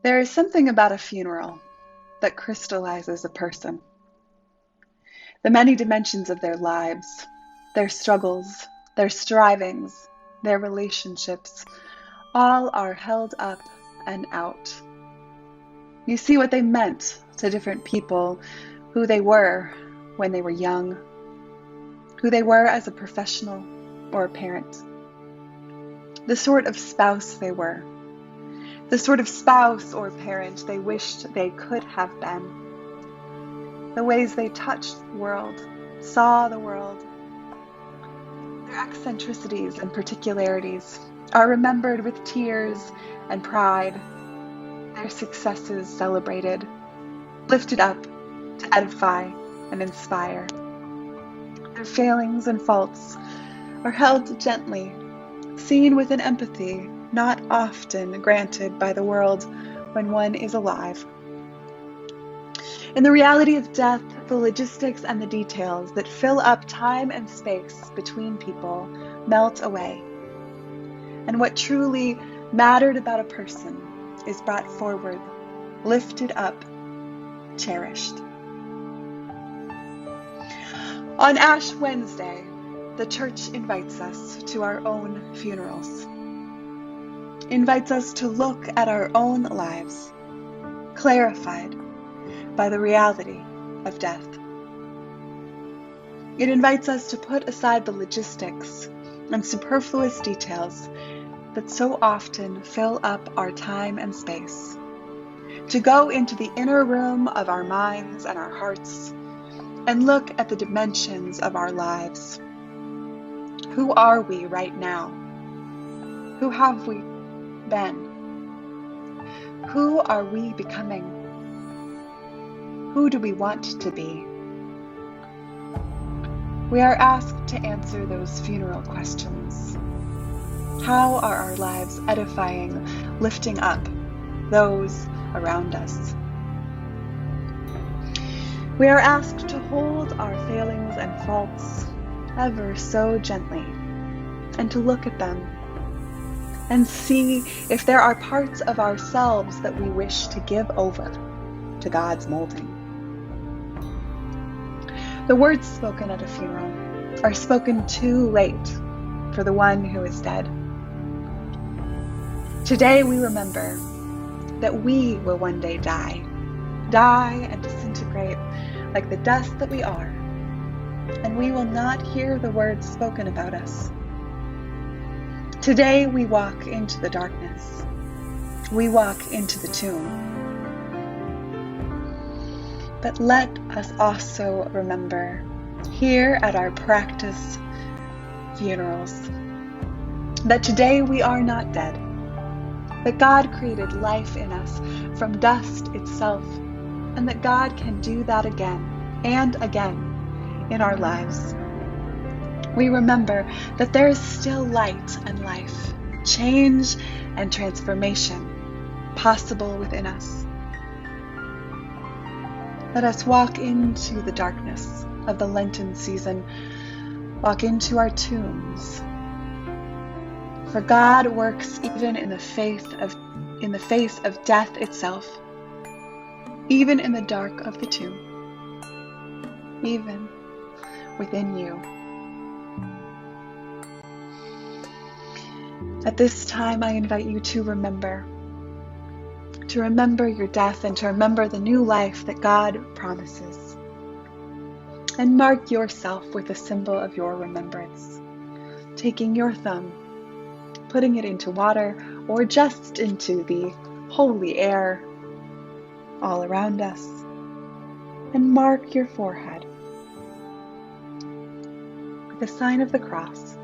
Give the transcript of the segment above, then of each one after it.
There is something about a funeral that crystallizes a person. The many dimensions of their lives, their struggles, their strivings, their relationships, all are held up and out. You see what they meant to different people, who they were when they were young, who they were as a professional or a parent, the sort of spouse they were, the sort of spouse or parent they wished they could have been, the ways they touched the world, saw the world. Their eccentricities and particularities are remembered with tears and pride, their successes celebrated, lifted up to edify and inspire. Their failings and faults are held gently, seen with an empathy not often granted by the world when one is alive. In the reality of death, the logistics and the details that fill up time and space between people melt away. And what truly mattered about a person is brought forward, lifted up, cherished. On Ash Wednesday, the Church invites us to our own funerals, invites us to look at our own lives, clarified by the reality of death. It invites us to put aside the logistics and superfluous details that so often fill up our time and space, to go into the inner room of our minds and our hearts and look at the dimensions of our lives. Who are we right now? Who have we been? Who are we becoming? Who do we want to be? We are asked to answer those funeral questions. How are our lives edifying, lifting up those around us? We are asked to hold our failings and faults ever so gently and to look at them and see if there are parts of ourselves that we wish to give over to God's molding. The words spoken at a funeral are spoken too late for the one who is dead. Today we remember that we will one day die and disintegrate like the dust that we are, and we will not hear the words spoken about us. Today we walk into the darkness. We walk into the tomb. But let us also remember, here at our practice funerals, that today we are not dead, that God created life in us from dust itself, and that God can do that again and again in our lives. We remember that there is still light and life, change and transformation possible within us. Let us walk into the darkness of the Lenten season, walk into our tombs. For God works even in the face of death itself, even in the dark of the tomb, even within you. At this time, I invite you to remember your death and to remember the new life that God promises. And mark yourself with a symbol of your remembrance, taking your thumb, putting it into water or just into the holy air all around us, and mark your forehead with the sign of the cross.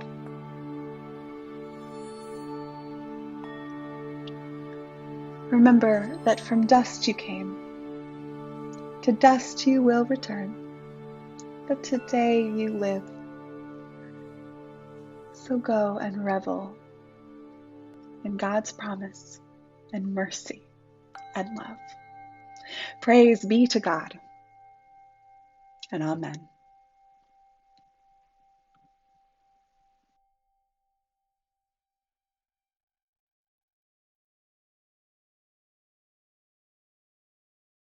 Remember that from dust you came, to dust you will return, but today you live. So go and revel in God's promise and mercy and love. Praise be to God, and amen.